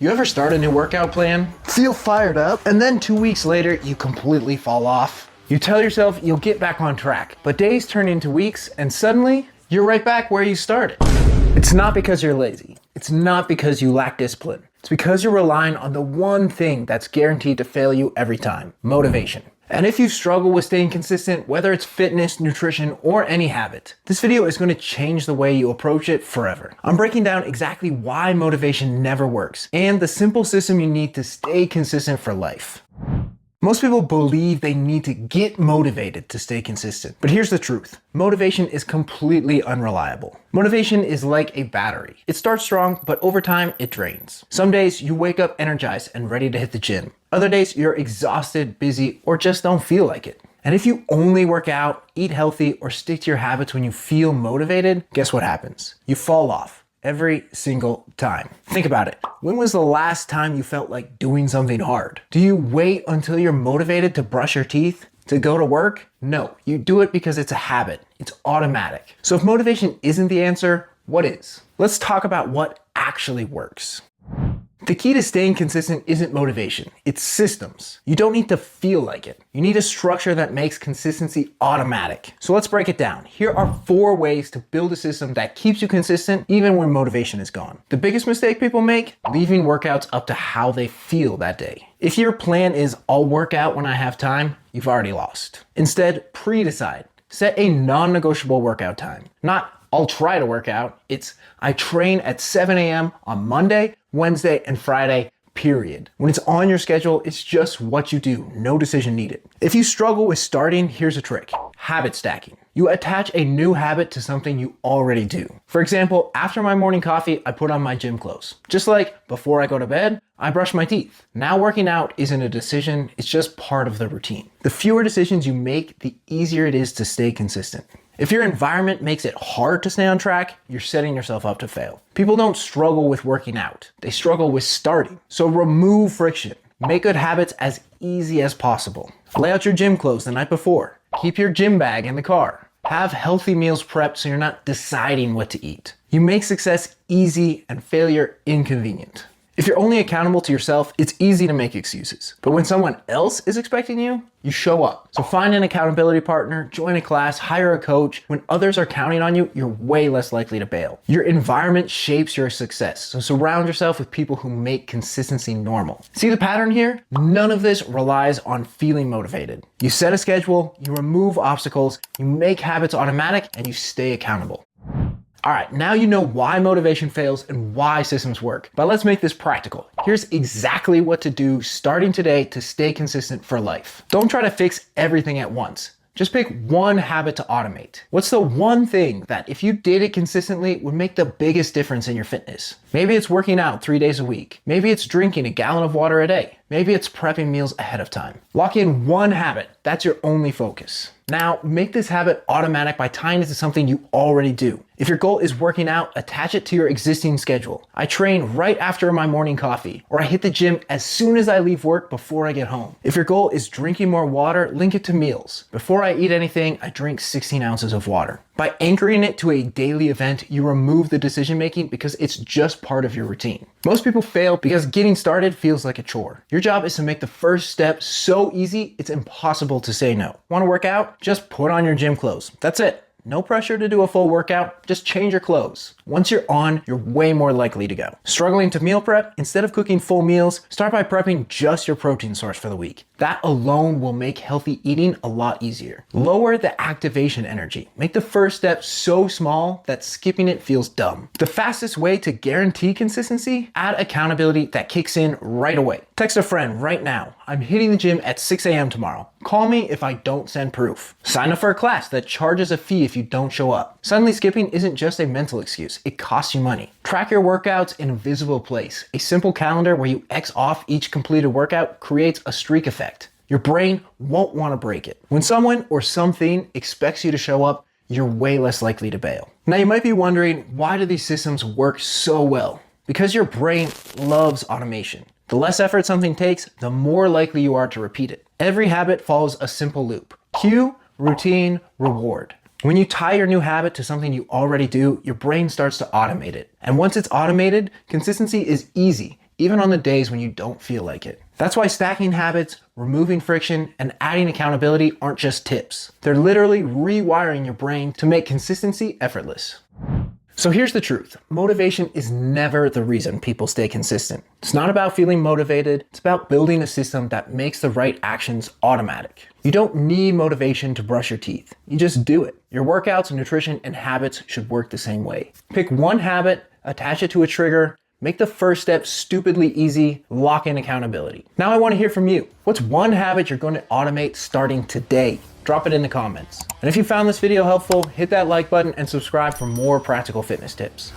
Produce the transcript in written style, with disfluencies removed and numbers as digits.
You ever start a new workout plan, feel fired up, and then 2 weeks later, you completely fall off? You tell yourself you'll get back on track, but days turn into weeks, and suddenly, you're right back where you started. It's not because you're lazy. It's not because you lack discipline. It's because you're relying on the one thing that's guaranteed to fail you every time: motivation. And if you struggle with staying consistent, whether it's fitness, nutrition, or any habit, this video is going to change the way you approach it forever. I'm breaking down exactly why motivation never works and the simple system you need to stay consistent for life. Most people believe they need to get motivated to stay consistent. But here's the truth. Motivation is completely unreliable. Motivation is like a battery. It starts strong, but over time, it drains. Some days you wake up energized and ready to hit the gym. Other days you're exhausted, busy, or just don't feel like it. And if you only work out, eat healthy, or stick to your habits when you feel motivated, guess what happens? You fall off. Every single time. Think about it. When was the last time you felt like doing something hard? Do you wait until you're motivated to brush your teeth, to go to work? No, you do it because it's a habit. It's automatic. So if motivation isn't the answer, what is? Let's talk about what actually works. The key to staying consistent isn't motivation, it's systems. You don't need to feel like it. You need a structure that makes consistency automatic. So let's break it down. Here are 4 ways to build a system that keeps you consistent even when motivation is gone. The biggest mistake people make? Leaving workouts up to how they feel that day. If your plan is I'll work out when I have time, you've already lost. Instead, pre-decide. Set a non-negotiable workout time. Not I'll try to work out. It's I train at 7 a.m. on Monday, Wednesday, and Friday, period. When it's on your schedule, it's just what you do, no decision needed. If you struggle with starting, here's a trick: habit stacking. You attach a new habit to something you already do. For example, after my morning coffee, I put on my gym clothes. Just like before I go to bed, I brush my teeth. Now working out isn't a decision, it's just part of the routine. The fewer decisions you make, the easier it is to stay consistent. If your environment makes it hard to stay on track, you're setting yourself up to fail. People don't struggle with working out. They struggle with starting. So remove friction. Make good habits as easy as possible. Lay out your gym clothes the night before. Keep your gym bag in the car. Have healthy meals prepped so you're not deciding what to eat. You make success easy and failure inconvenient. If you're only accountable to yourself, it's easy to make excuses. But when someone else is expecting you, you show up. So find an accountability partner, join a class, hire a coach. When others are counting on you, you're way less likely to bail. Your environment shapes your success. So surround yourself with people who make consistency normal. See the pattern here? None of this relies on feeling motivated. You set a schedule, you remove obstacles, you make habits automatic, and you stay accountable. All right, now you know why motivation fails and why systems work, but let's make this practical. Here's exactly what to do starting today to stay consistent for life. Don't try to fix everything at once. Just pick one habit to automate. What's the one thing that if you did it consistently would make the biggest difference in your fitness? Maybe it's working out 3 days a week. Maybe it's drinking a gallon of water a day. Maybe it's prepping meals ahead of time. Lock in one habit. That's your only focus. Now, make this habit automatic by tying it to something you already do. If your goal is working out, attach it to your existing schedule. I train right after my morning coffee, or I hit the gym as soon as I leave work before I get home. If your goal is drinking more water, link it to meals. Before I eat anything, I drink 16 ounces of water. By anchoring it to a daily event, you remove the decision making because it's just part of your routine. Most people fail because getting started feels like a chore. Your job is to make the first step so easy, it's impossible to say no. Want to work out? Just put on your gym clothes. That's it. No pressure to do a full workout, just change your clothes. Once you're on, you're way more likely to go. Struggling to meal prep? Instead of cooking full meals, start by prepping just your protein source for the week. That alone will make healthy eating a lot easier. Lower the activation energy. Make the first step so small that skipping it feels dumb. The fastest way to guarantee consistency? Add accountability that kicks in right away. Text a friend right now. I'm hitting the gym at 6 a.m. tomorrow. Call me if I don't send proof. Sign up for a class that charges a fee if you don't show up. Suddenly skipping isn't just a mental excuse, it costs you money. Track your workouts in a visible place. A simple calendar where you X off each completed workout creates a streak effect. Your brain won't want to break it. When someone or something expects you to show up, you're way less likely to bail. Now you might be wondering, why do these systems work so well? Because your brain loves automation. The less effort something takes, the more likely you are to repeat it. Every habit follows a simple loop. Cue, routine, reward. When you tie your new habit to something you already do, your brain starts to automate it. And once it's automated, consistency is easy. even on the days when you don't feel like it. That's why stacking habits, removing friction, and adding accountability aren't just tips. They're literally rewiring your brain to make consistency effortless. So here's the truth. Motivation is never the reason people stay consistent. It's not about feeling motivated. It's about building a system that makes the right actions automatic. You don't need motivation to brush your teeth. You just do it. Your workouts, nutrition, and habits should work the same way. Pick one habit, attach it to a trigger, make the first step stupidly easy, lock in accountability. Now I want to hear from you. What's one habit you're going to automate starting today? Drop it in the comments. And if you found this video helpful, hit that like button and subscribe for more practical fitness tips.